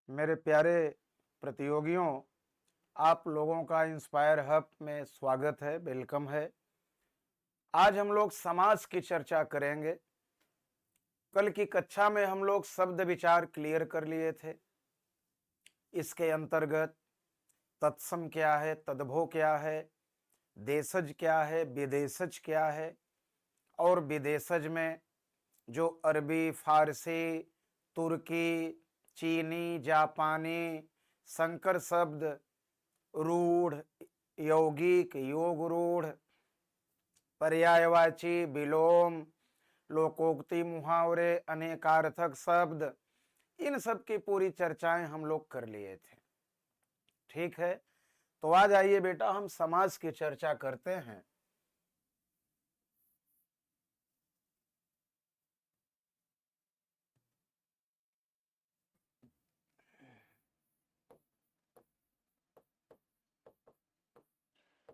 मेरे प्यारे प्रतियोगियों, आप लोगों का इंस्पायर हब में स्वागत है, वेलकम है। आज हम लोग समास की चर्चा करेंगे। कल की कक्षा में हम लोग शब्द विचार क्लियर कर लिए थे। इसके अंतर्गत तत्सम क्या है, तद्भव क्या है, देशज क्या है, विदेशज क्या है, और विदेशज में जो अरबी, फारसी, तुर्की, चीनी, जापानी, संकर शब्द, रूढ़, यौगिक, योग रूढ़, पर्यायवाची, विलोम, लोकोक्ति, मुहावरे, अनेकार्थक शब्द, इन सब की पूरी चर्चाएं हम लोग कर लिए थे। ठीक है, तो आज आइए बेटा हम समास की चर्चा करते हैं।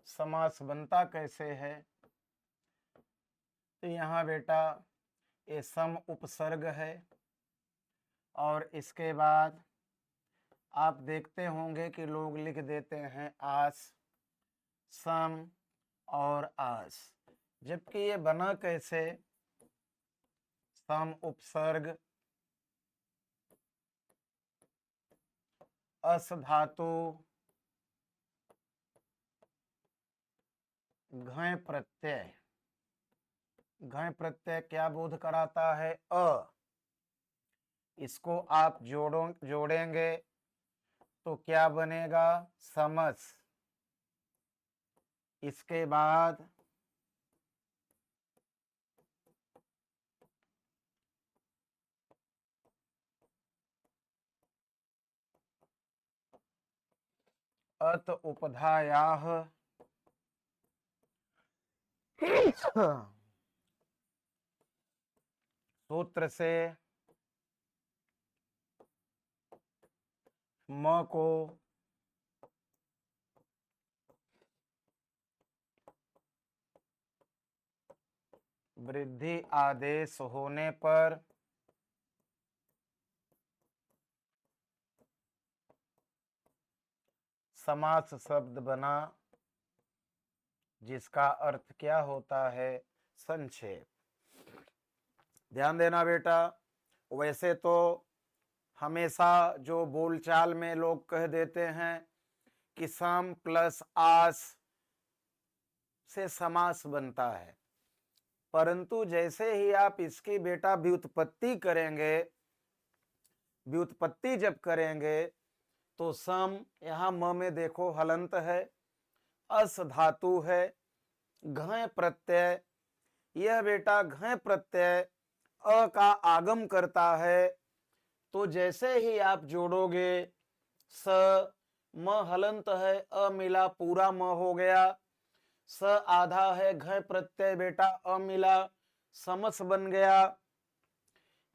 समास बनता कैसे है? तो यहाँ बेटा ये सम उपसर्ग है और इसके बाद आप देखते होंगे कि लोग लिख देते हैं आस, सम और आस, जबकि ये बना कैसे? सम उपसर्ग, अस धातु, घय प्रत्यय। घय प्रत्यय क्या बोध कराता है? अ। इसको आप जोड़ेंगे तो क्या बनेगा? समस। इसके बाद अत उपधायाः सूत्र से म को वृद्धि आदेश होने पर समास शब्द बना, जिसका अर्थ क्या होता है? संक्षेप। ध्यान देना बेटा, वैसे तो हमेशा जो बोलचाल में लोग कह देते हैं कि सम प्लस आस से समास बनता है, परंतु जैसे ही आप इसकी बेटा व्युत्पत्ति करेंगे, व्युत्पत्ति जब करेंगे तो सम, यहां म में देखो हलंत है, अस धातु है, घय प्रत्यय, यह बेटा घय प्रत्यय अ का आगम करता है, तो जैसे ही आप जोड़ोगे स, म हलंत है, अ मिला पूरा म हो गया, स आधा है, घय प्रत्यय बेटा अ मिला, समस बन गया।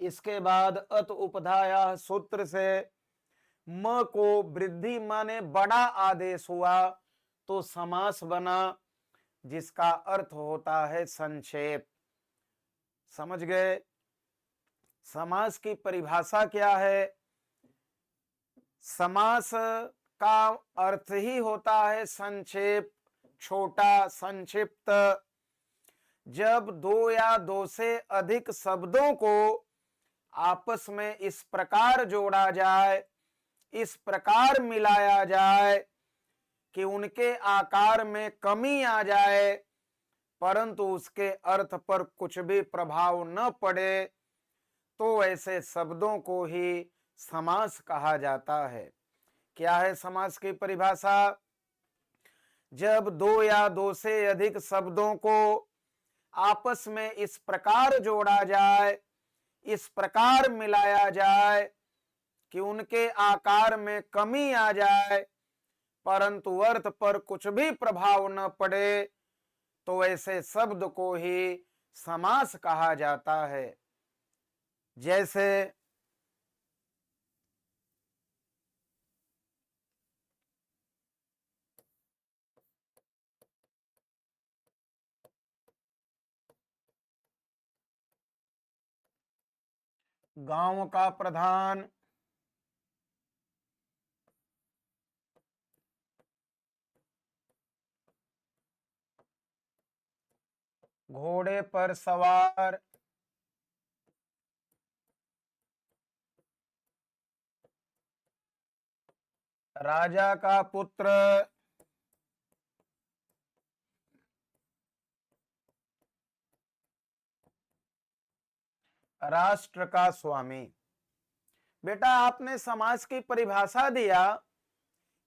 इसके बाद अत उपधाया सूत्र से म को वृद्धि माने बड़ा आदेश हुआ तो समास बना, जिसका अर्थ होता है संक्षेप। समझ गए? समास की परिभाषा क्या है? समास का अर्थ ही होता है संक्षेप, छोटा, संक्षिप्त। जब दो या दो से अधिक शब्दों को आपस में इस प्रकार जोड़ा जाए, इस प्रकार मिलाया जाए कि उनके आकार में कमी आ जाए, परंतु उसके अर्थ पर कुछ भी प्रभाव न पड़े, तो ऐसे शब्दों को ही समास कहा जाता है। क्या है समास की परिभाषा? जब दो या दो से अधिक शब्दों को आपस में इस प्रकार जोड़ा जाए, इस प्रकार मिलाया जाए कि उनके आकार में कमी आ जाए, परंतु अर्थ पर कुछ भी प्रभाव न पड़े, तो ऐसे शब्द को ही समास कहा जाता है। जैसे गांव का प्रधान, घोड़े पर सवार, राजा का पुत्र, राष्ट्र का स्वामी। बेटा आपने समास की परिभाषा दिया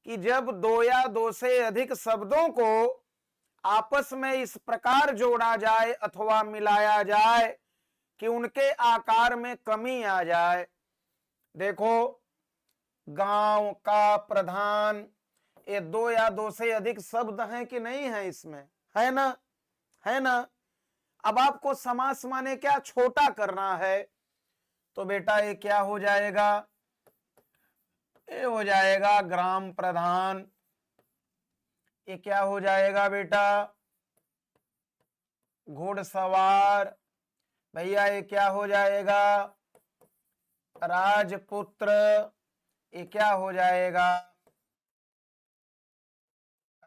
कि जब दो या दो से अधिक शब्दों को आपस में इस प्रकार जोड़ा जाए अथवा मिलाया जाए कि उनके आकार में कमी आ जाए। देखो, गांव का प्रधान, ये दो या दो से अधिक शब्द हैं कि नहीं है इसमें, है ना, है ना। अब आपको समास माने क्या छोटा करना है, तो बेटा ये क्या हो जाएगा, ये हो जाएगा ग्राम प्रधान। ये क्या हो जाएगा बेटा, घुड़सवार। भैया ये क्या हो जाएगा, राजपुत्र। ये क्या हो जाएगा,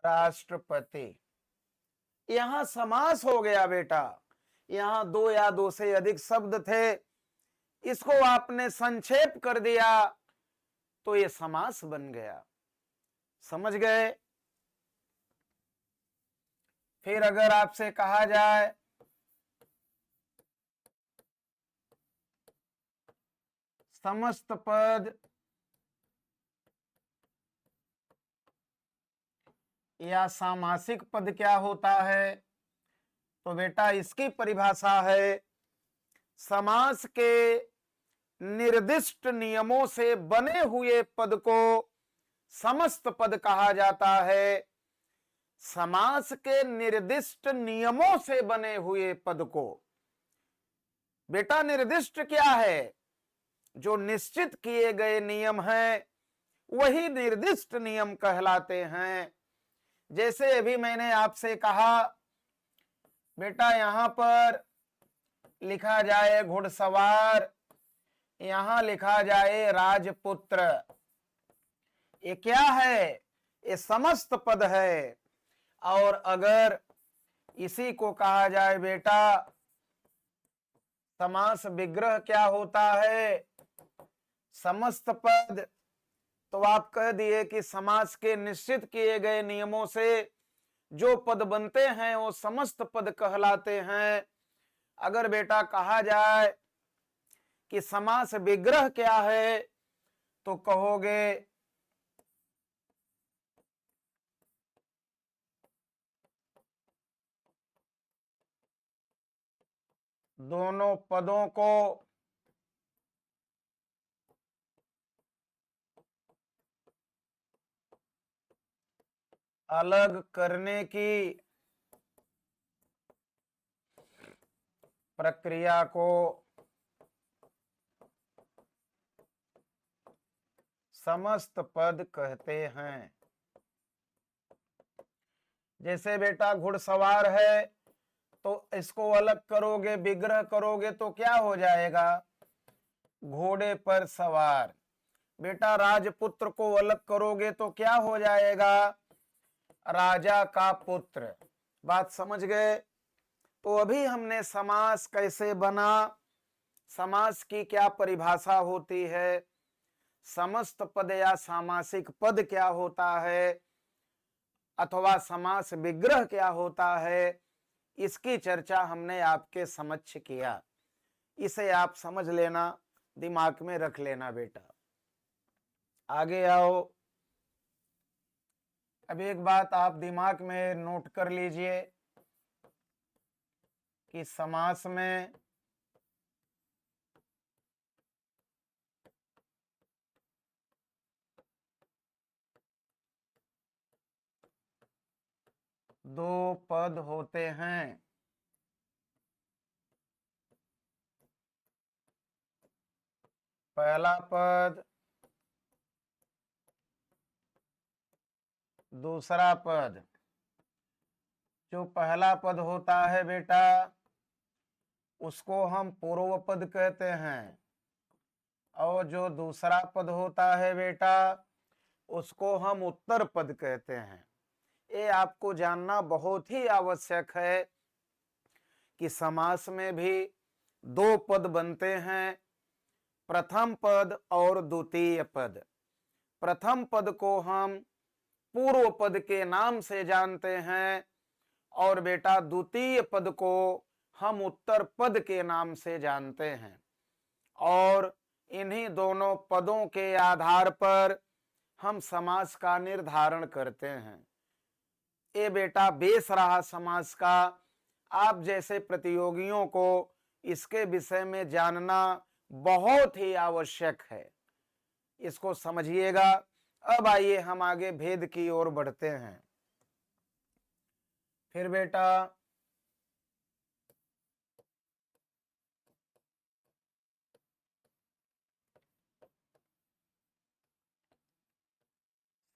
राष्ट्रपति। यहां समास हो गया बेटा। यहां दो या दो से अधिक शब्द थे, इसको आपने संक्षेप कर दिया तो ये समास बन गया। समझ गए। फिर अगर आपसे कहा जाए समस्त पद या सामासिक पद क्या होता है, तो बेटा इसकी परिभाषा है, समास के निर्दिष्ट नियमों से बने हुए पद को समस्त पद कहा जाता है। समास के निर्दिष्ट नियमों से बने हुए पद को, बेटा निर्दिष्ट क्या है, जो निश्चित किए गए नियम हैं वही निर्दिष्ट नियम कहलाते हैं। जैसे अभी मैंने आपसे कहा बेटा यहां पर लिखा जाए घुड़सवार, यहां लिखा जाए राजपुत्र। ये क्या है, ये समस्त पद है। और अगर इसी को कहा जाए बेटा समास विग्रह क्या होता है, समस्त पद, तो आप कह दिए कि समास के निश्चित किए गए नियमों से जो पद बनते हैं वो समस्त पद कहलाते हैं। अगर बेटा कहा जाए कि समास विग्रह क्या है, तो कहोगे दोनों पदों को अलग करने की प्रक्रिया को समस्त पद कहते हैं। जैसे बेटा घुड़सवार है तो इसको अलग करोगे, विग्रह करोगे तो क्या हो जाएगा, घोड़े पर सवार। बेटा राजपुत्र को अलग करोगे तो क्या हो जाएगा, राजा का पुत्र। बात समझ गए। तो अभी हमने समास कैसे बना, समास की क्या परिभाषा होती है, समस्त पद या सामासिक पद क्या होता है, अथवा समास विग्रह क्या होता है, इसकी चर्चा हमने आपके समक्ष किया। इसे आप समझ लेना, दिमाग में रख लेना बेटा। आगे आओ। अब एक बात आप दिमाग में नोट कर लीजिए कि समास में दो पद होते हैं। पहला पद, दूसरा पद। जो पहला पद होता है बेटा उसको हम पूर्व पद कहते हैं, और जो दूसरा पद होता है बेटा उसको हम उत्तर पद कहते हैं। ये आपको जानना बहुत ही आवश्यक है कि समास में भी दो पद बनते हैं, प्रथम पद और द्वितीय पद। प्रथम पद को हम पूर्व पद के नाम से जानते हैं और बेटा द्वितीय पद को हम उत्तर पद के नाम से जानते हैं, और इन्हीं दोनों पदों के आधार पर हम समास का निर्धारण करते हैं। ये बेटा बेस रहा समास का। आप जैसे प्रतियोगियों को इसके विषय में जानना बहुत ही आवश्यक है, इसको समझिएगा। अब आइए हम आगे भेद की ओर बढ़ते हैं। फिर बेटा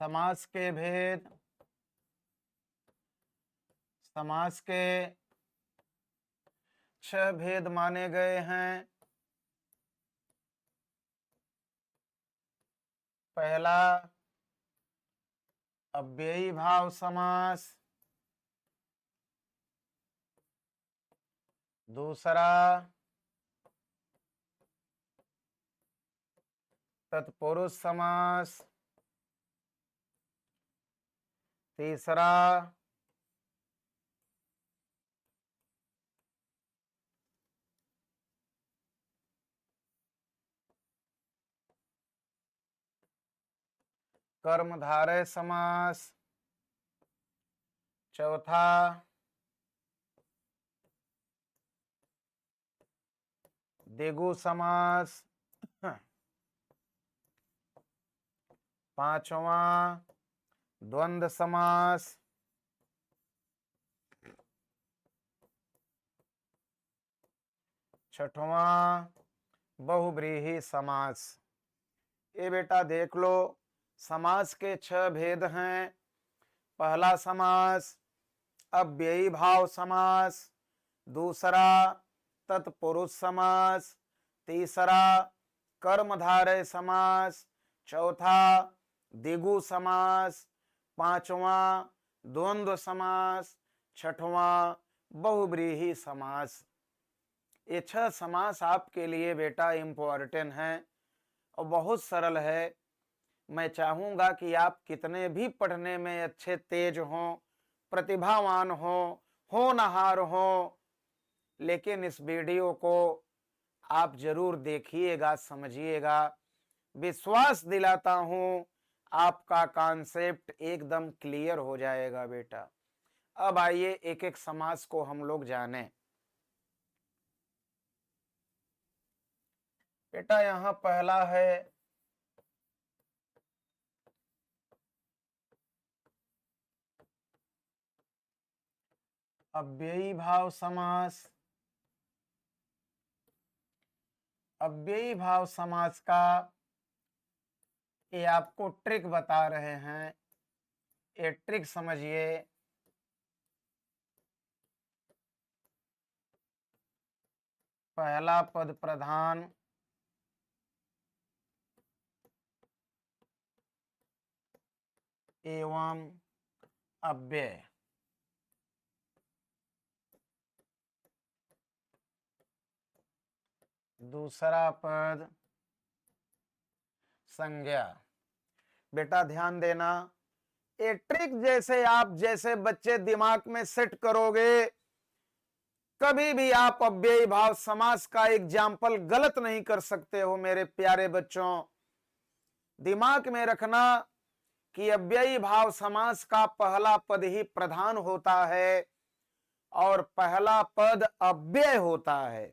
समास के भेद, समास के 6 भेद माने गए हैं। पहला अव्ययी भाव समास, दूसरा तत्पुरुष समास, तीसरा कर्मधारय समास, चौथा द्विगु समास, पांचवा द्वंद्व समास, छठवां बहुव्रीहि समास। ये बेटा देख लो, समास के 6 भेद हैं। पहला समास अव्ययी भाव समास, दूसरा तत्पुरुष समास, तीसरा कर्मधारय समास, चौथा द्विगु समास, पांचवा द्वंद्व समास, छठवां बहुव्रीहि समास। ये 6 समास आपके लिए बेटा इम्पोर्टेंट हैं और बहुत सरल है। मैं चाहूंगा कि आप कितने भी पढ़ने में अच्छे तेज हों, प्रतिभावान हों, होनहार हों, लेकिन इस वीडियो को आप जरूर देखिएगा, समझिएगा। विश्वास दिलाता हूं आपका कॉन्सेप्ट एकदम क्लियर हो जाएगा बेटा। अब आइए एक एक समास को हम लोग जानें। बेटा यहां पहला है अव्ययी भाव समास। अव्ययी भाव समास का ये आपको ट्रिक बता रहे हैं, ये ट्रिक समझिए। पहला पद प्रधान, एवं अव्यय। दूसरा पद संज्ञा। बेटा ध्यान देना, ये ट्रिक जैसे आप जैसे बच्चे दिमाग में सेट करोगे, कभी भी आप अव्ययी भाव समास का एग्जाम्पल गलत नहीं कर सकते हो। मेरे प्यारे बच्चों, दिमाग में रखना कि अव्ययी भाव समास का पहला पद ही प्रधान होता है और पहला पद अव्यय होता है।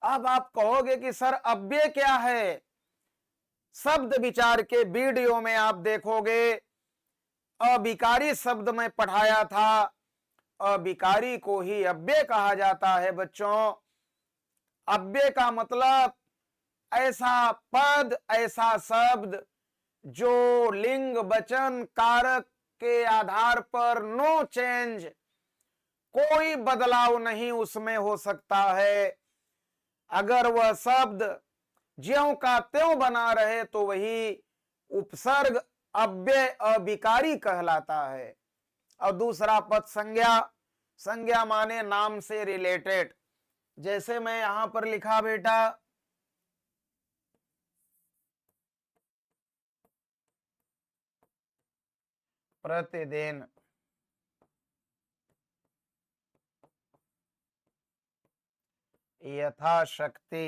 अब आप कहोगे कि सर अव्यय क्या है? शब्द विचार के वीडियो में आप देखोगे, अविकारी शब्द में पढ़ाया था। अविकारी को ही अव्यय कहा जाता है बच्चों। अव्यय का मतलब ऐसा पद, ऐसा शब्द जो लिंग वचन कारक के आधार पर नो चेंज, कोई बदलाव नहीं उसमें हो सकता है। अगर वह शब्द ज्यों का त्यों बना रहे तो वही उपसर्ग अव्यय अविकारी कहलाता है। और दूसरा पद संज्ञा। संज्ञा माने नाम से रिलेटेड। जैसे मैं यहां पर लिखा बेटा प्रतिदिन, यथाशक्ति,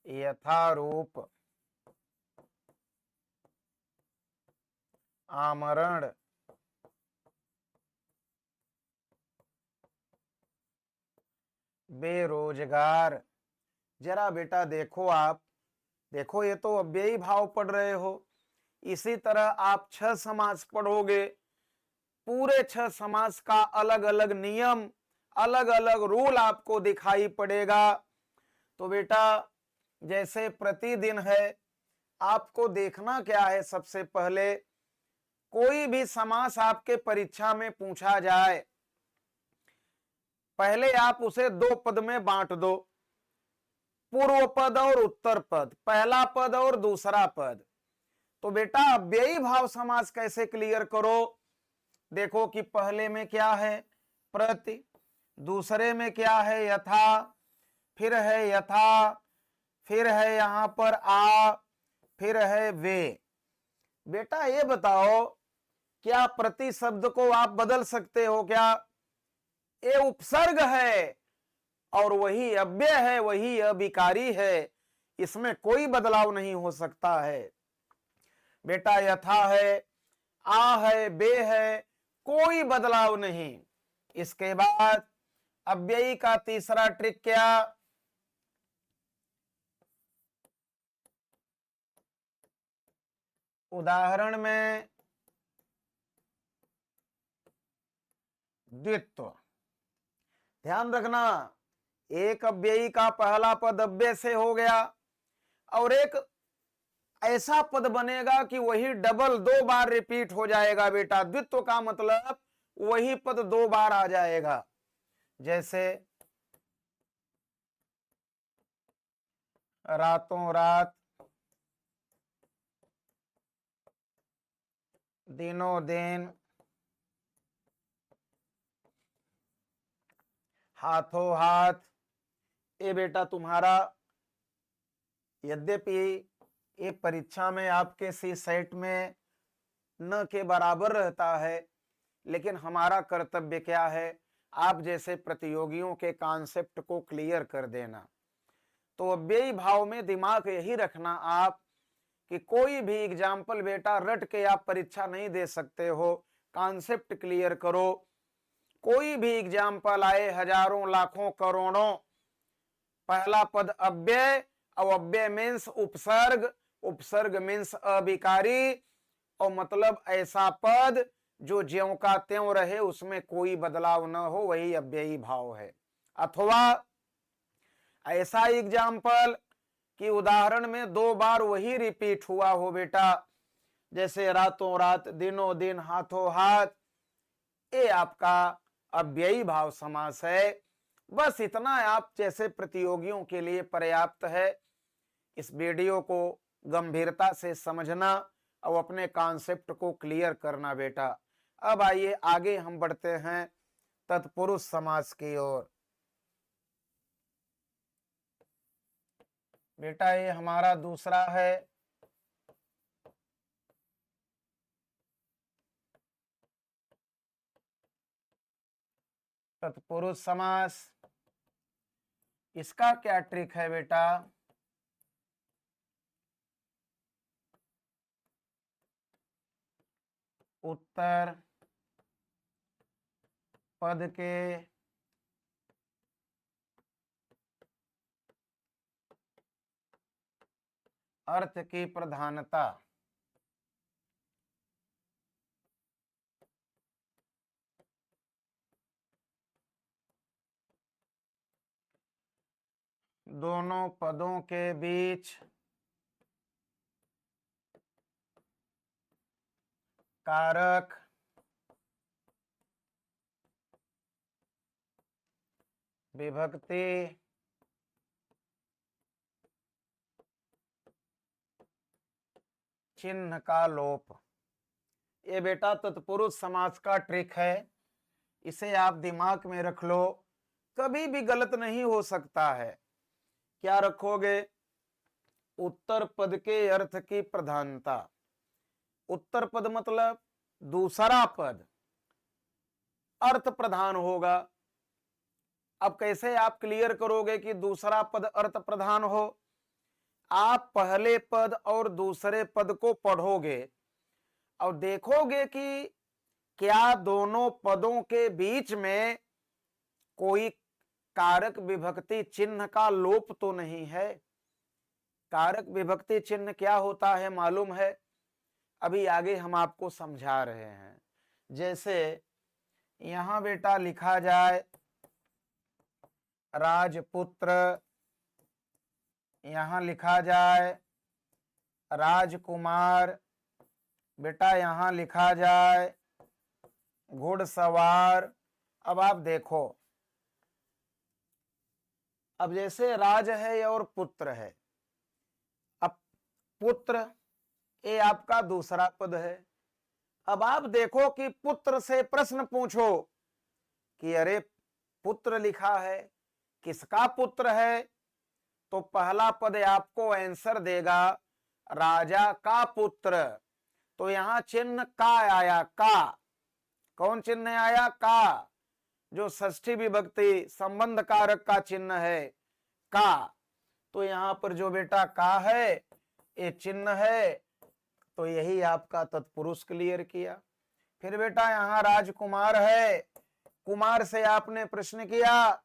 यथारूप, आमरण, बेरोजगार। जरा बेटा देखो, आप देखो, ये तो अव्ययी भाव पढ़ रहे हो। इसी तरह आप 6 समास पढ़ोगे, पूरे 6 समास का अलग अलग नियम, अलग अलग रूल आपको दिखाई पड़ेगा। तो बेटा जैसे प्रतिदिन है, आपको देखना क्या है, सबसे पहले कोई भी समास आपके परीक्षा में पूछा जाए, पहले आप उसे 2 पद में बांट दो, पूर्व पद और उत्तर पद, पहला पद और दूसरा पद। तो बेटा अव्ययी भाव समास कैसे क्लियर करो? देखो कि पहले में क्या है, प्रति, दूसरे में क्या है, यथा, फिर है यथा, फिर है यहां पर आ, फिर है वे। बेटा ये बताओ, क्या प्रति शब्द को आप बदल सकते हो क्या? ये उपसर्ग है और वही अव्यय है, वही अविकारी है, इसमें कोई बदलाव नहीं हो सकता है। बेटा यथा है, आ है, बे है, कोई बदलाव नहीं। इसके बाद अव्ययी का तीसरा ट्रिक क्या? उदाहरण में द्वित्व। ध्यान रखना, एक अव्ययी का पहला पद अव्यय से हो गया और एक ऐसा पद बनेगा कि वही डबल 2 बार रिपीट हो जाएगा। बेटा द्वित्व का मतलब वही पद 2 बार आ जाएगा। जैसे रातों रात, दिनों दिन, हाथों हाथ। ये बेटा तुम्हारा यद्यपि ये परीक्षा में आपके सी सेट में न के बराबर रहता है, लेकिन हमारा कर्तव्य क्या है, आप जैसे प्रतियोगियों के कॉन्सेप्ट को क्लियर कर देना। तो अव्ययी भाव में दिमाग यही रखना आप कि कोई भी एग्जाम्पल बेटा रट के आप परीक्षा नहीं दे सकते हो, कॉन्सेप्ट क्लियर करो। कोई भी एग्जाम्पल आए, हजारों लाखों करोड़ों, पहला पद अव्यय, और अव्यय मीन्स उपसर्ग, उपसर्ग मीन्स अविकारी, और मतलब ऐसा पद जो ज्यों का त्यों रहे, उसमें कोई बदलाव न हो, वही अव्ययी भाव है। अथवा ऐसा एग्जाम्पल कि उदाहरण में 2 बार वही रिपीट हुआ हो बेटा, जैसे रातों रात, दिनों दिन, हाथों हाथ, ये आपका अव्ययी भाव समास है। बस इतना आप जैसे प्रतियोगियों के लिए पर्याप्त है। इस वीडियो को गंभीरता से समझना और अपने कॉन्सेप्ट को क्लियर करना बेटा। अब आइए आगे हम बढ़ते हैं तत्पुरुष समास की ओर। बेटा ये हमारा दूसरा है तत्पुरुष समास। इसका क्या ट्रिक है बेटा? उत्तर पद के अर्थ की प्रधानता। दोनों पदों के बीच कारक विभक्ति चिन्ह का लोप। ये बेटा तत्पुरुष समास का ट्रिक है, इसे आप दिमाग में रख लो, कभी भी गलत नहीं हो सकता है। क्या रखोगे? उत्तर पद के अर्थ की प्रधानता। उत्तर पद मतलब दूसरा पद अर्थ प्रधान होगा। अब कैसे आप क्लियर करोगे कि दूसरा पद अर्थ प्रधान हो? आप पहले पद और दूसरे पद को पढ़ोगे और देखोगे कि क्या दोनों पदों के बीच में कोई कारक विभक्ति चिन्ह का लोप तो नहीं है। कारक विभक्ति चिन्ह क्या होता है मालूम है? अभी आगे हम आपको समझा रहे हैं। जैसे यहां बेटा लिखा जाए राजपुत्र, यहां लिखा जाए राजकुमार, बेटा यहां लिखा जाए घुड़सवार। अब आप देखो, अब जैसे राज है और पुत्र है, अब पुत्र ये आपका दूसरा पद है। अब आप देखो कि पुत्र से प्रश्न पूछो कि अरे पुत्र लिखा है, किसका पुत्र है? तो पहला पद आपको आंसर देगा राजा का पुत्र। तो यहां चिन्ह का आया, का। कौन चिन्ह आया? का, जो षष्ठी विभक्ति संबंध कारक का चिन्ह है, का। तो यहां पर जो बेटा का है ये चिन्ह है, तो यही आपका तत्पुरुष क्लियर किया। फिर बेटा यहां राजकुमार है, कुमार से आपने प्रश्न किया,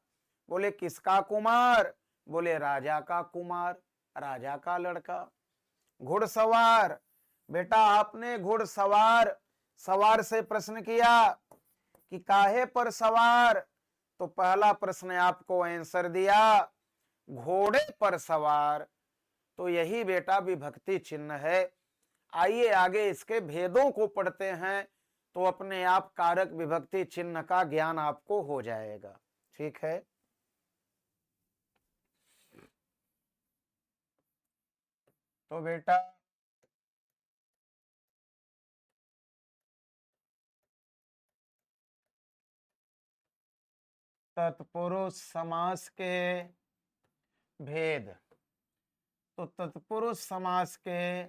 बोले किसका कुमार? बोले राजा का कुमार, राजा का लड़का। घुड़सवार, बेटा आपने घुड़सवार सवार से प्रश्न किया कि काहे पर सवार? तो पहला प्रश्न आपको आंसर दिया घोड़े पर सवार। तो यही बेटा विभक्ति चिन्ह है। आइए आगे इसके भेदों को पढ़ते हैं, तो अपने आप कारक विभक्ति चिन्ह का ज्ञान आपको हो जाएगा। ठीक है, तो बेटा तत्पुरुष समास के भेद। तो तत्पुरुष समास के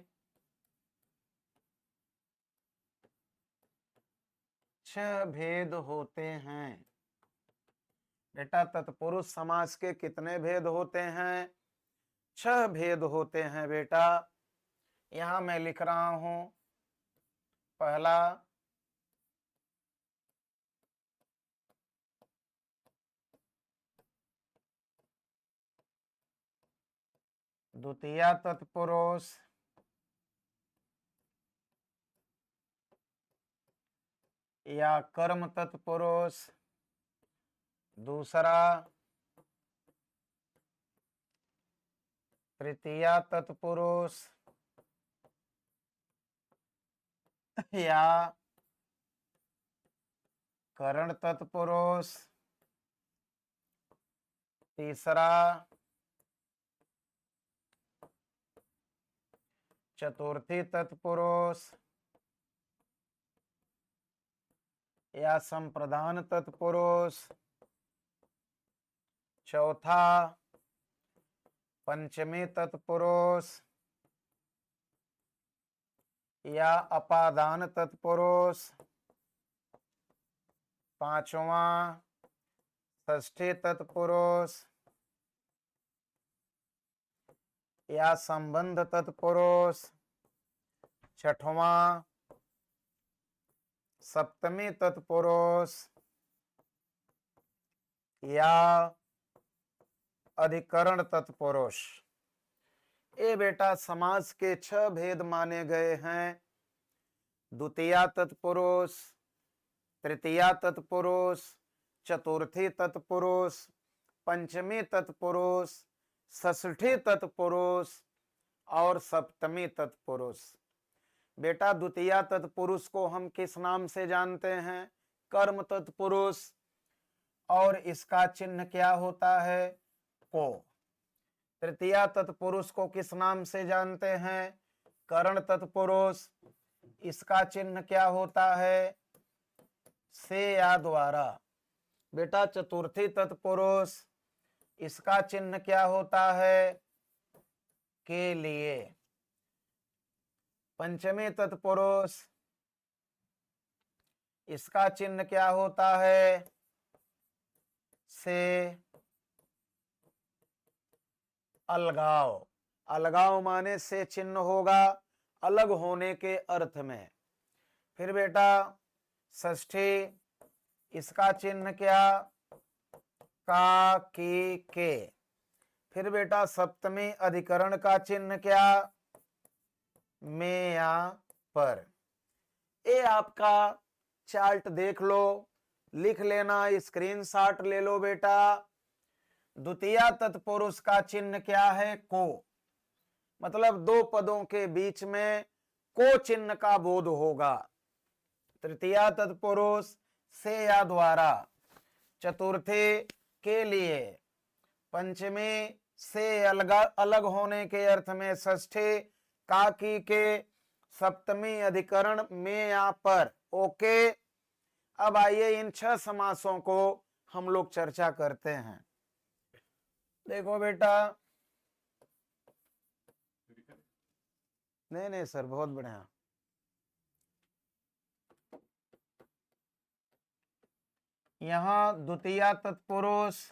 6 भेद होते हैं। बेटा तत्पुरुष समास के कितने भेद होते हैं? 6 भेद होते हैं बेटा। यहां मैं लिख रहा हूं, पहला द्वितीया तत्पुरुष, या कर्म तत्पुरुष। दूसरा तृतीया तत्पुरुष, या करण तत्पुरुष। तीसरा चतुर्थी तत्पुरुष, या संप्रदान तत्पुरुष। चौथा पंचमी तत्पुरुष, या अपादान तत्पुरुष। पांचवा षष्ठी तत्पुरुष, या संबंध तत्पुरुष। छठवां सप्तमी तत्पुरुष, या अधिकरण तत्पुरुष। ये बेटा समास के 6 भेद माने गए हैं। द्वितीया तत्पुरुष, तृतीया तत्पुरुष, चतुर्थी तत्पुरुष, पंचमी तत्पुरुष, षष्ठी तत्पुरुष और सप्तमी तत्पुरुष। बेटा द्वितीया तत्पुरुष को हम किस नाम से जानते हैं? कर्म तत्पुरुष। और इसका चिन्ह क्या होता है? को। तृतीया तत्पुरुष को किस नाम से जानते हैं? करण तत्पुरुष, इसका चिन्ह क्या होता है? से या द्वारा। बेटा चतुर्थी तत्पुरुष, इसका चिन्ह क्या होता है? के लिए। पंचमी तत्पुरुष, इसका चिन्ह क्या होता है? से। अलगाव, अलगाव माने से चिन्ह होगा अलग होने के अर्थ में। फिर बेटा षष्ठी, इसका चिन्ह क्या? का, की, के। फिर बेटा सप्तमी अधिकरण का चिन्ह क्या? में या पर। ये आपका चार्ट देख लो, लिख लेना, स्क्रीनशॉट ले लो बेटा। द्वितीय तत्पुरुष का चिन्ह क्या है? को, मतलब दो पदों के बीच में को चिन्ह का बोध होगा। तृतीय तत्पुरुष से या द्वारा। चतुर्थी के लिए। पंचमी से अलग अलग होने के अर्थ में। षष्ठी का, की, के। सप्तमी अधिकरण में या पर। ओके, अब आइए इन 6 समासों को हम लोग चर्चा करते हैं। देखो बेटा, नहीं नहीं सर, बहुत बढ़िया। यहां द्वितीय तत्पुरुष,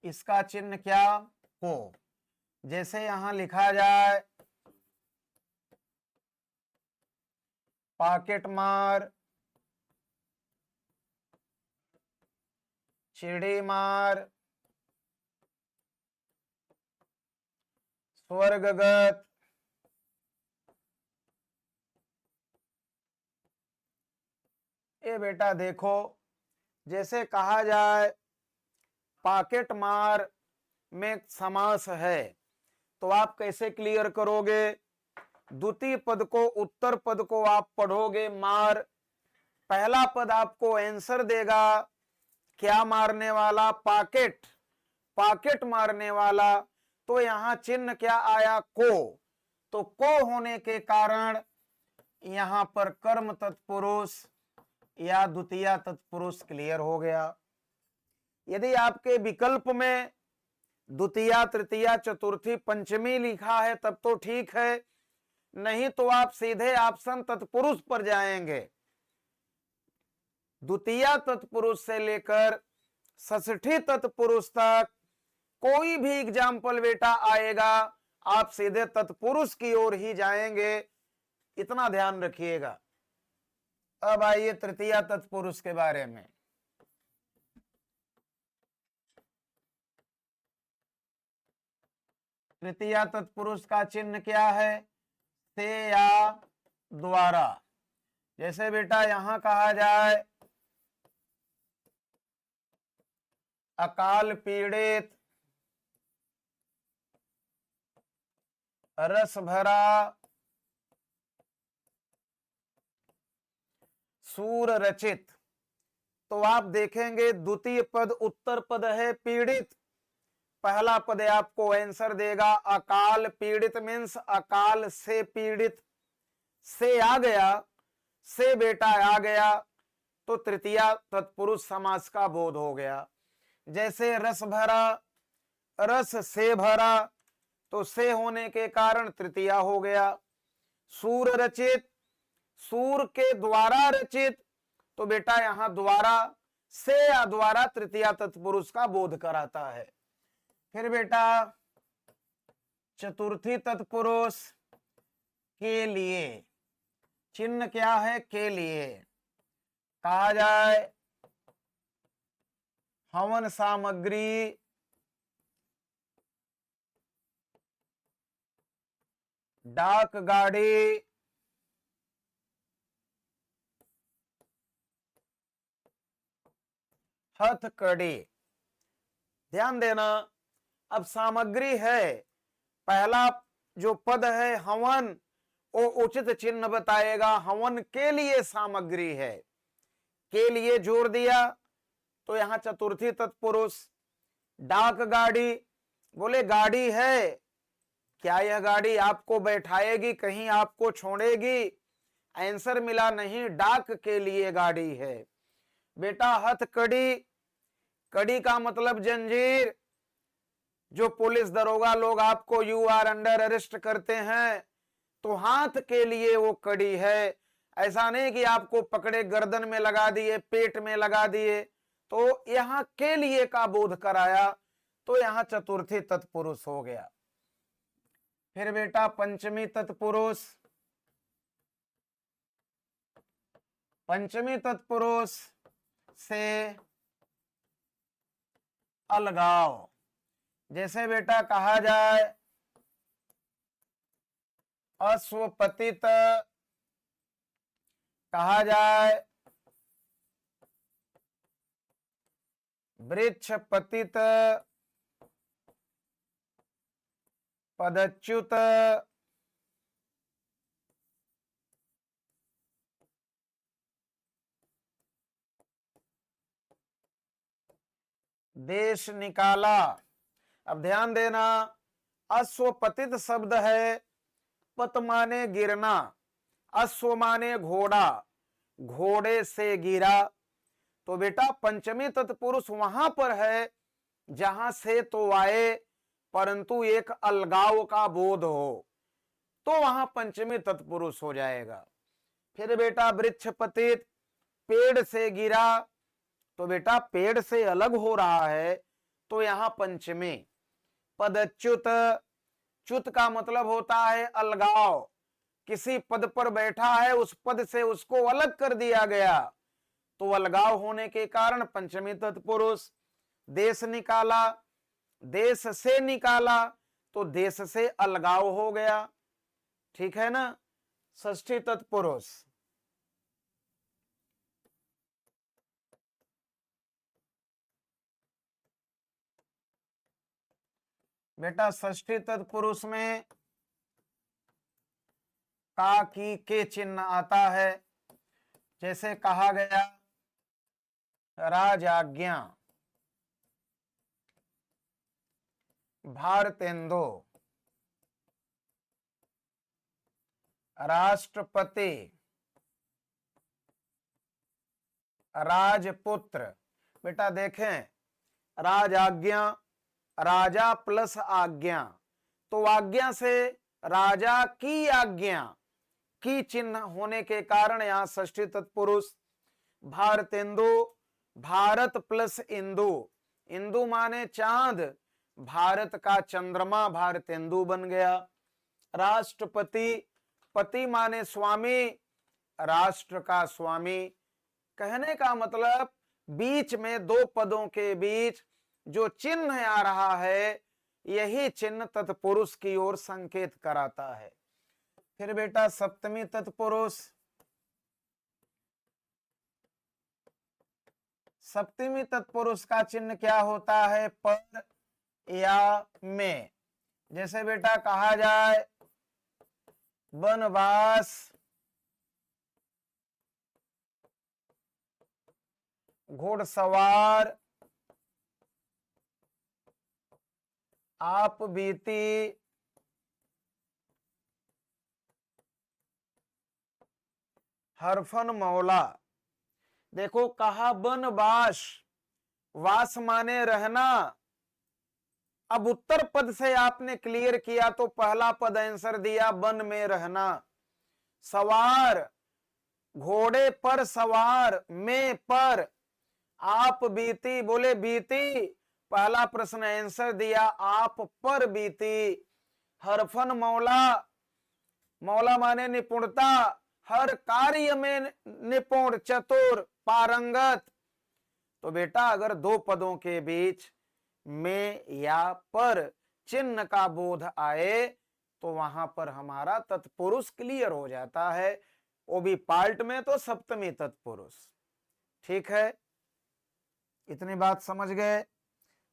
इसका चिन्ह क्या? को। जैसे यहां लिखा जाए पॉकेट मार, चिड़ी मार, स्वर्गगत, ये बेटा देखो, जैसे कहा जाए पॉकेट मार में समास है, तो आप कैसे क्लियर करोगे? द्वितीय पद को, उत्तर पद को आप पढ़ोगे मार, पहला पद आपको आंसर देगा क्या मारने वाला? पॉकेट, पॉकेट मारने वाला। तो यहां चिन्ह क्या आया? को। तो को होने के कारण यहां पर कर्म तत्पुरुष या द्वितीय तत्पुरुष क्लियर हो गया। यदि आपके विकल्प में द्वितीय, तृतीय, चतुर्थी, पंचमी लिखा है तब तो ठीक है, नहीं तो आप सीधे ऑप्शन तत्पुरुष पर जाएंगे। द्वितीय तत्पुरुष से लेकर षष्ठी तत्पुरुष तक कोई भी एग्जाम्पल बेटा आएगा, आप सीधे तत्पुरुष की ओर ही जाएंगे, इतना ध्यान रखिएगा। अब आइए तृतीय तत्पुरुष के बारे में। तृतीय तत्पुरुष का चिन्ह क्या है? से या द्वारा। जैसे बेटा यहां कहा जाए अकाल पीड़ित, रस भरा, सूर रचित, तो आप देखेंगे द्वितीय पद उत्तर पद है पीड़ित, पहला पद आपको आंसर देगा अकाल पीड़ित, मीन्स अकाल से पीड़ित। से आ गया, से बेटा आ गया, तो तृतीय तत्पुरुष समास का बोध हो गया। जैसे रस भरा, रस से भरा, तो से होने के कारण तृतीया हो गया। सूर रचित, सूर के द्वारा रचित, तो बेटा यहां द्वारा, से या द्वारा तृतीया तत्पुरुष का बोध कराता है। फिर बेटा चतुर्थी तत्पुरुष के लिए, चिन्ह क्या है? के लिए। कहा जाए हवन सामग्री, डाक गाड़ी, हथकड़ी। ध्यान देना, अब सामग्री है, पहला जो पद है हवन, वो उचित चिन्ह बताएगा, हवन के लिए सामग्री है, के लिए जोड़ दिया, तो यहां चतुर्थी तत्पुरुष। डाक गाड़ी, बोले गाड़ी है, क्या यह गाड़ी आपको बैठाएगी, कहीं आपको छोड़ेगी? आंसर मिला नहीं, डाक के लिए गाड़ी है। बेटा हथकड़ी, कड़ी का मतलब जंजीर। जो पुलिस दरोगा लोग आपको यू आर अंडर अरेस्ट करते हैं, तो हाथ के लिए वो कड़ी है। ऐसा नहीं कि आपको पकड़े गर्दन में लगा दिए, पेट में लगा दिए, तो यहां के लिए का बोध कराया, तो यहां चतुर्थी तत्पुरुष हो गया। फिर बेटा पंचमी तत्पुरुष, पंचमी तत्पुरुष से अलगाव। जैसे बेटा कहा जाए अश्वपतित, कहा जाए वृक्ष पतित, पदच्युत, देश निकाला। अब ध्यान देना, अश्वपतित शब्द है, पत माने गिरना, अश्व माने घोड़ा, घोड़े से गिरा। तो बेटा पंचमी तत्पुरुष वहां पर है जहां से तो आए, परंतु एक अलगाव का बोध हो, तो वहां पंचमी तत्पुरुष हो जाएगा। फिर बेटा वृक्ष पतित, पेड़ से गिरा, तो बेटा पेड़ से अलग हो रहा है, तो यहां पंचमी। पदच्युत, च्युत का मतलब होता है अलगाव, किसी पद पर बैठा है, उस पद से उसको अलग कर दिया गया, तो अलगाव होने के कारण पंचमी तत्पुरुष। देश निकाला, देश से निकाला, तो देश से अलगाव हो गया, ठीक है ना। षष्ठी तत्पुरुष, बेटा षष्ठी तत्पुरुष में का की के चिन्ह आता है। जैसे कहा गया राजाज्ञा, भारतेंदु, राष्ट्रपति, राजपुत्र। बेटा देखें, राजाज्ञा, राजा प्लस आज्ञा, तो आज्ञा से राजा की आज्ञा, की चिन्ह होने के कारण यहां षष्ठी तत्पुरुष। भारतेंदु, भारत प्लस इंदु, इंदु माने चांद, भारत का चंद्रमा भारतेंदु बन गया। राष्ट्रपति, पति माने स्वामी, राष्ट्र का स्वामी। कहने का मतलब बीच में दो पदों के बीच जो चिन्ह आ रहा है, यही चिन्ह तत्पुरुष की ओर संकेत कराता है। फिर बेटा सप्तमी तत्पुरुष, सप्तमी तत्पुरुष का चिन्ह क्या होता है? पर या में। जैसे बेटा कहा जाए वनवास, घोड़सवार, आप बीती, हरफन मौला। देखो कहा वनवास, वास माने रहना। अब उत्तर पद से आपने क्लियर किया तो पहला पद आंसर दिया वन में रहना। सवार, घोड़े पर सवार, में पर, आप बीती, बोले बीती, पहला प्रश्न आंसर दिया आप पर बीती। हरफन मौला, मौला माने निपुणता, हर कार्य में निपुण, चतुर, पारंगत। तो बेटा अगर दो पदों के बीच में या पर चिन्ह का बोध आए, तो वहां पर हमारा तत्पुरुष क्लियर हो जाता है, वो भी पार्ट में तो सप्तमी तत्पुरुष। ठीक है, इतनी बात समझ गए।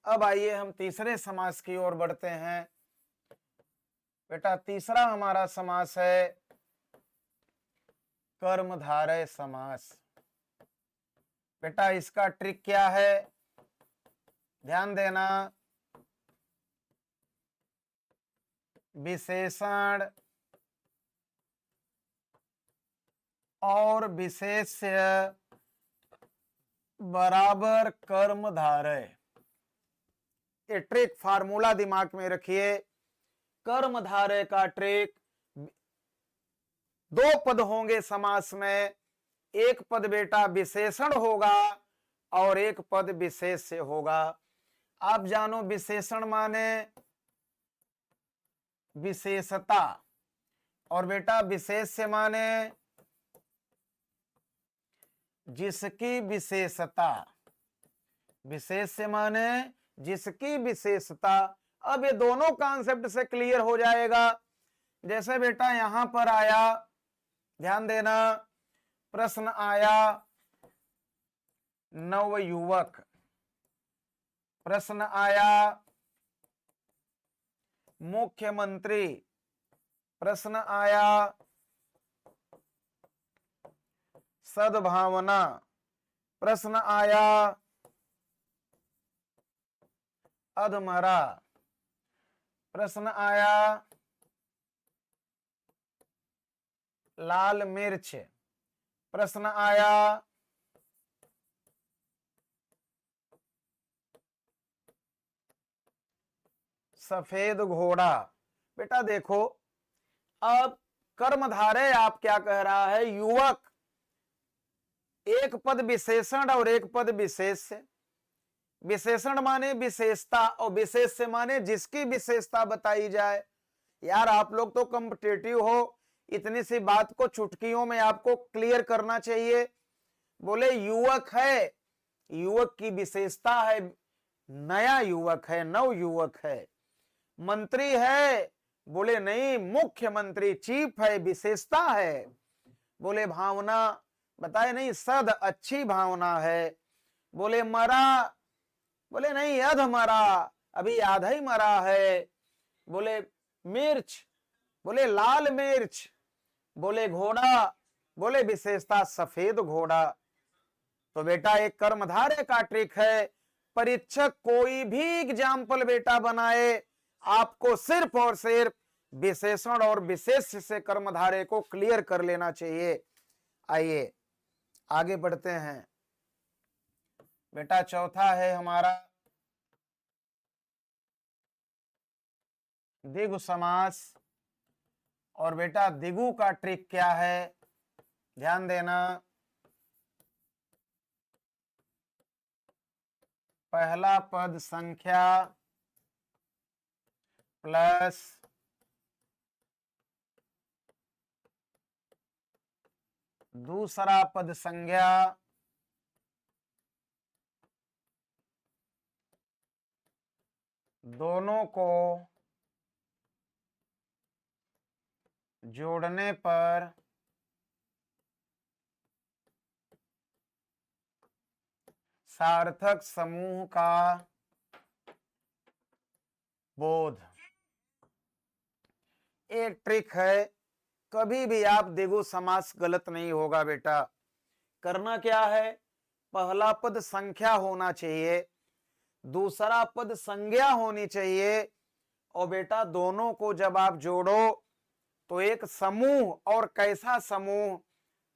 अब आइए हम तीसरे समास की ओर बढ़ते हैं। बेटा तीसरा हमारा समास है कर्मधारय समास। बेटा इसका ट्रिक क्या है, ध्यान देना। विशेषण और विशेष्य बराबर कर्मधारय। ये ट्रिक फार्मूला दिमाग में रखिए। कर्मधारय का ट्रिक, दो पद होंगे समास में, एक पद बेटा विशेषण होगा और एक पद विशेष्य होगा। आप जानो विशेषण माने विशेषता और बेटा विशेष्य माने जिसकी विशेषता। विशेष्य माने जिसकी विशेषता। अब ये दोनों कॉन्सेप्ट से क्लियर हो जाएगा। जैसे बेटा यहां पर आया, ध्यान देना, प्रश्न आया नवयुवक, प्रश्न आया मुख्यमंत्री, प्रश्न आया सद्भावना, प्रश्न आया अधमरा, प्रश्न आया लाल मिर्च, प्रश्न आया सफेद घोड़ा। बेटा देखो, अब कर्मधारय आप क्या कह रहा है, युवक, एक पद विशेषण और एक पद विशेष्य। विशेषण माने विशेषता और विशेष्य माने जिसकी विशेषता बताई जाए। यार आप लोग तो कॉम्पिटिटिव हो, इतनी सी बात को चुटकियों में आपको क्लियर करना चाहिए। बोले युवक है, युवक की विशेषता है, नया युवक है, नव युवक है। मंत्री है, बोले नहीं मुख्यमंत्री, चीफ है, विशेषता है। बोले भावना, बताए नहीं सद, अच्छी भावना है। बोले मरा, बोले नहीं अध मरा, अभी आधा ही मरा है। बोले मिर्च, बोले लाल मिर्च। बोले घोड़ा, बोले विशेषता सफेद घोड़ा। तो बेटा एक कर्मधारय का ट्रिक है। परीक्षक कोई भी एग्जाम्पल बेटा बनाए, आपको सिर्फ और सिर्फ विशेषण और विशेष्य से कर्मधारय को क्लियर कर लेना चाहिए। आइए आगे बढ़ते हैं। बेटा चौथा है हमारा द्विगु समास। और बेटा द्विगु का ट्रिक क्या है, ध्यान देना। पहला पद संख्या प्लस दूसरा पद संज्ञा दोनों को जोड़ने पर सार्थक समूह का बोध। एक ट्रिक है, कभी भी आप द्विगु समास गलत नहीं होगा बेटा। करना क्या है, पहला पद संख्या होना चाहिए, दूसरा पद संज्ञा होनी चाहिए, और बेटा दोनों को जब आप जोड़ो तो एक समूह, और कैसा समूह,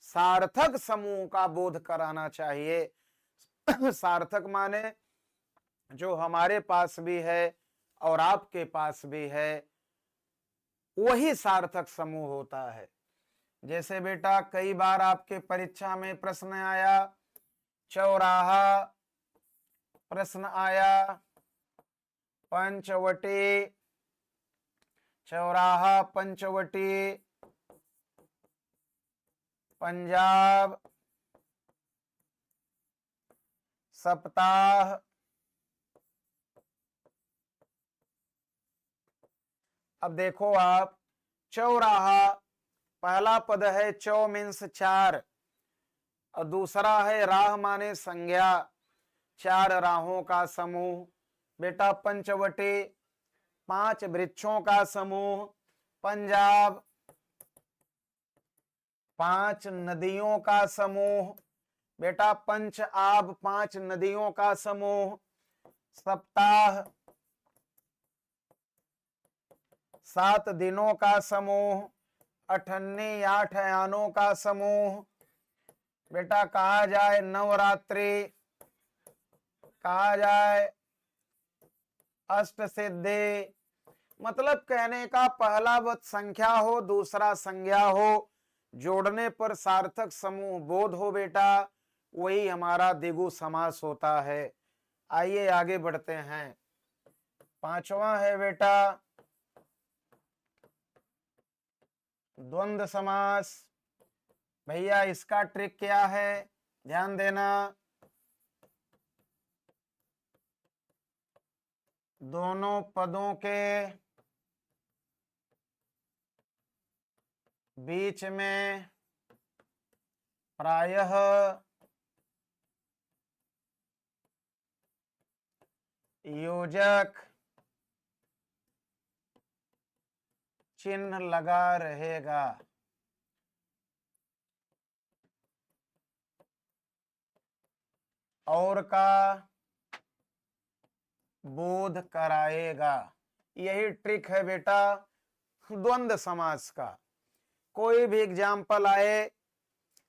सार्थक समूह का बोध कराना चाहिए। सार्थक माने जो हमारे पास भी है और आपके पास भी है, वही सार्थक समूह होता है। जैसे बेटा कई बार आपके परीक्षा में प्रश्न आया चौराहा, प्रश्न आया पंचवटी, चौराहा पंचवटी, पंजाब, सप्ताह। अब देखो आप, चौराहा पहला पद है चौ मीन्स चार, और दूसरा है राह माने संज्ञा, चार राहों का समूह। बेटा पंचवटी पांच वृक्षों का समूह, पंजाब पांच नदियों का समूह, बेटा पंच आब पांच नदियों का समूह, सप्ताह 7 दिनों का समूह, 98 8 यानों का समूह। बेटा कहा जाए नवरात्रि, कहा जाए अष्ट सिद्धि। मतलब कहने का पहला वत संख्या हो, दूसरा संज्ञा हो, जोड़ने पर सार्थक समूह बोध हो बेटा, वही हमारा द्विगु समास होता है। आइए आगे बढ़ते हैं। पांचवा है बेटा द्वंद्व समास। भैया इसका ट्रिक क्या है, ध्यान देना। दोनों पदों के बीच में प्रायः योजक चिन्ह लगा रहेगा। और का बोध कराएगा। यही ट्रिक है बेटा द्वंद्व समास का। कोई भी एग्जाम्पल आए,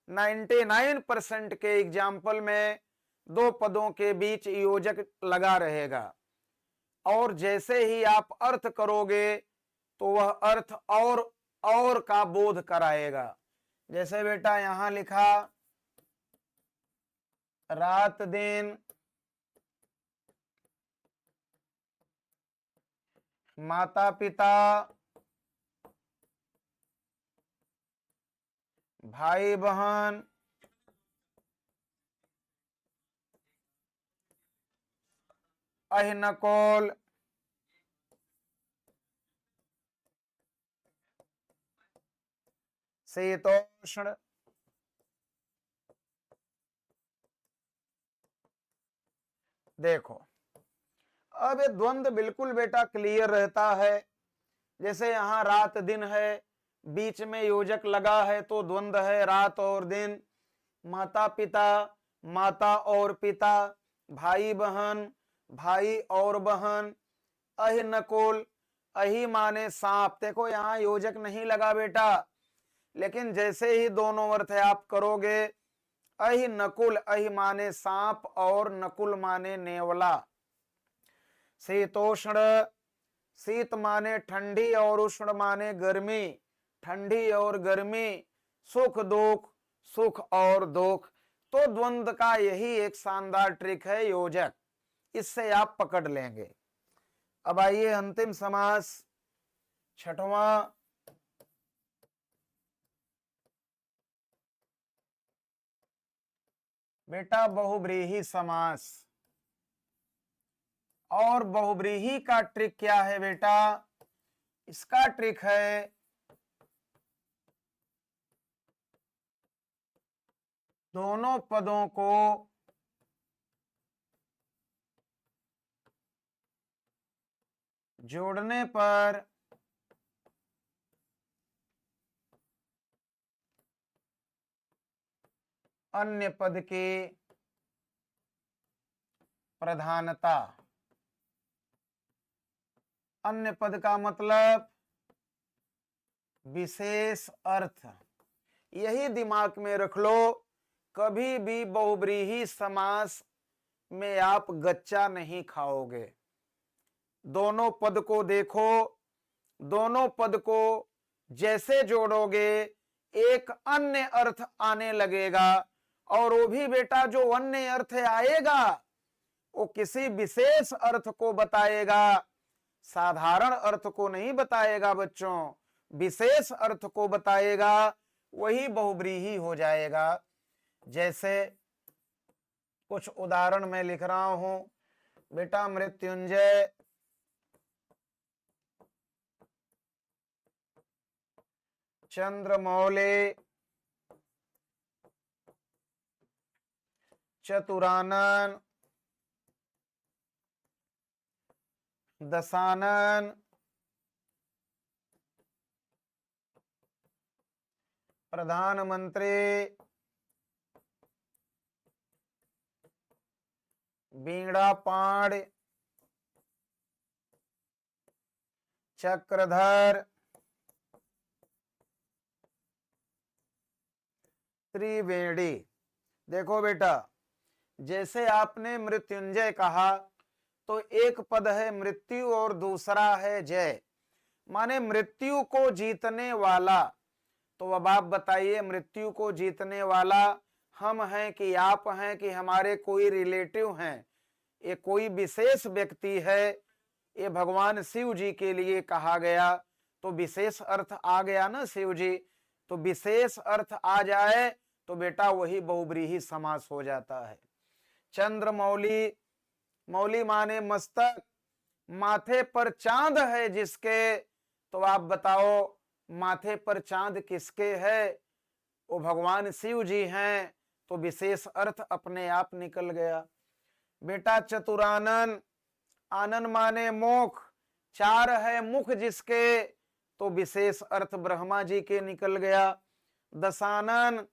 99% के एग्जाम्पल में दो पदों के बीच योजक लगा रहेगा, और जैसे ही आप अर्थ करोगे तो वह अर्थ और का बोध कराएगा। जैसे बेटा यहां लिखा रात दिन, माता पिता, भाई बहन, अहिनकोल, शीतोष्ण। देखो अब ये द्वंद्व बिल्कुल बेटा क्लियर रहता है। जैसे यहाँ रात दिन है, बीच में योजक लगा है तो द्वंद्व है रात और दिन। माता पिता, माता और पिता, भाई बहन, भाई और बहन, अहिनकुल, अहि माने सांप। देखो यहाँ योजक नहीं लगा बेटा, लेकिन जैसे ही दोनों अर्थ आप करोगे, अहि नकुल, अहि माने सांप और नकुल माने नेवला। शीतोष्ण, शीत माने ठंडी और उष्ण माने गर्मी, ठंडी और गर्मी, सुख दुख, सुख और दुख। तो द्वंद्व का यही एक शानदार ट्रिक है योजक, इससे आप पकड़ लेंगे। अब आइए अंतिम समास छठवां, बेटा बहुव्रीहि समास। और बहुव्रीहि का ट्रिक क्या है बेटा, इसका ट्रिक है दोनों पदों को जोड़ने पर अन्य पद की प्रधानता। अन्य पद का मतलब विशेष अर्थ। यही दिमाग में रख लो, कभी भी बहुव्रीहि समास में आप गच्चा नहीं खाओगे। दोनों पद को देखो, दोनों पद को जैसे जोड़ोगे एक अन्य अर्थ आने लगेगा, और वो भी बेटा जो अन्य अर्थ आएगा वो किसी विशेष अर्थ को बताएगा, साधारण अर्थ को नहीं बताएगा बच्चों, विशेष अर्थ को बताएगा, वही बहुव्रीहि हो जाएगा। जैसे कुछ उदाहरण मैं लिख रहा हूं बेटा, मृत्युंजय, चंद्रमौली, चतुरानन, दशानन, प्रधानमंत्री, बीड़ा पाड़, चक्रधर, त्रिवेणी। देखो बेटा, जैसे आपने मृत्युंजय कहा तो एक पद है मृत्यु और दूसरा है जय, माने मृत्यु को जीतने वाला। तो अब आप बताइए, मृत्यु को जीतने वाला हम हैं कि आप हैं कि हमारे कोई रिलेटिव हैं? ये कोई विशेष व्यक्ति है, ये भगवान शिव जी के लिए कहा गया, तो विशेष अर्थ आ गया ना शिव जी। तो विशेष अर्थ आ जाए तो बेटा वही बहुब्रीहि समास हो जाता है। चंद्रमौली, मौली माने मस्तक, माथे पर चांद है जिसके, तो आप बताओ माथे पर चांद किसके है? वो भगवान शिव जी हैं, तो विशेष अर्थ अपने आप निकल गया। बेटा चतुरानन, आनन माने मोख, चार है मुख जिसके, तो विशेष अर्थ ब्रह्मा जी के निकल गया। दशानन,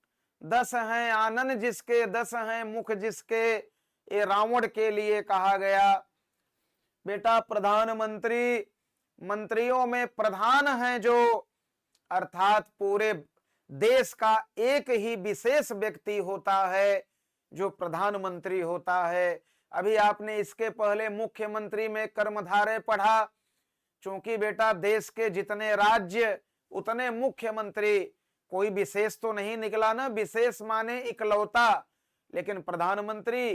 10 हैं आनन जिसके, 10 हैं मुख जिसके, ये रावण के लिए कहा गया। बेटा प्रधानमंत्री, मंत्रियों में प्रधान है जो, अर्थात पूरे देश का एक ही विशेष व्यक्ति होता है जो प्रधानमंत्री होता है। अभी आपने इसके पहले मुख्यमंत्री में कर्मधारय पढ़ा, क्योंकि बेटा देश के जितने राज्य उतने मुख्यमंत्री, कोई विशेष तो नहीं निकला ना, विशेष माने इकलौता, लेकिन प्रधानमंत्री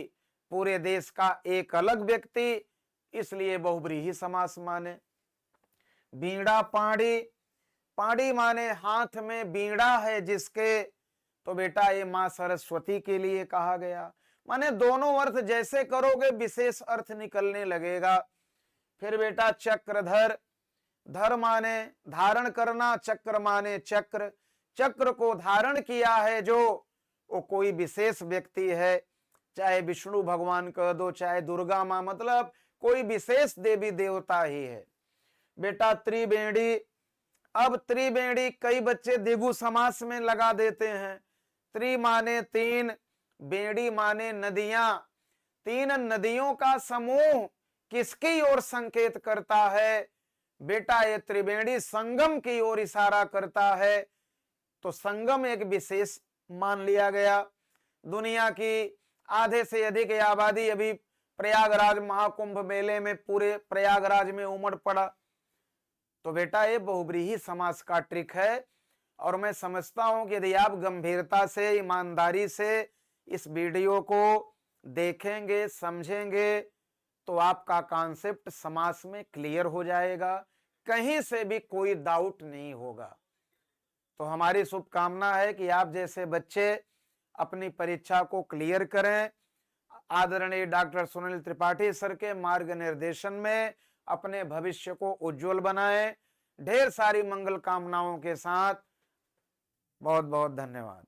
पूरे देश का एक अलग व्यक्ति, इसलिए बहुब्रीहि समास माने। बीड़ा पाड़ी, पाड़ी माने हाथ में बीड़ा है जिसके, तो बेटा ये मां सरस्वती के लिए कहा गया। माने दोनों अर्थ जैसे करोगे विशेष अर्थ निकलने लगेगा। फिर बेटा चक्रधर, धर माने धारण करना, चक्र माने चक्र, चक्र को धारण किया है जो, वो कोई विशेष व्यक्ति है, चाहे विष्णु भगवान कह दो, चाहे दुर्गा मां, मतलब कोई विशेष देवी देवता ही है। बेटा त्रिवेणी, अब त्रिवेणी कई बच्चे द्विगु समास में लगा देते हैं। त्रि माने तीन, बेड़ी माने नदियां, तीन नदियों का समूह किसकी ओर संकेत करता है? बेटा ये त्रिवेणी संगम की ओर इशारा करता है, तो संगम एक विशेष मान लिया गया। दुनिया की आधे से अधिक आबादी अभी प्रयागराज महाकुंभ मेले में पूरे प्रयागराज में उमड़ पड़ा, तो बेटा ये बहुब्रीहि समास का ट्रिक है। और मैं समझता हूं कि यदि आप गंभीरता से, ईमानदारी से इस वीडियो को देखेंगे, समझेंगे, तो आपका कॉन्सेप्ट समास में क्लियर हो जाएगा, कहीं से भी कोई डाउट नहीं होगा। तो हमारी शुभकामना है कि आप जैसे बच्चे अपनी परीक्षा को क्लियर करें, आदरणीय डॉक्टर सुनील त्रिपाठी सर के मार्गनिर्देशन में अपने भविष्य को उज्जवल बनाएं। ढेर सारी मंगल कामनाओं के साथ बहुत बहुत धन्यवाद।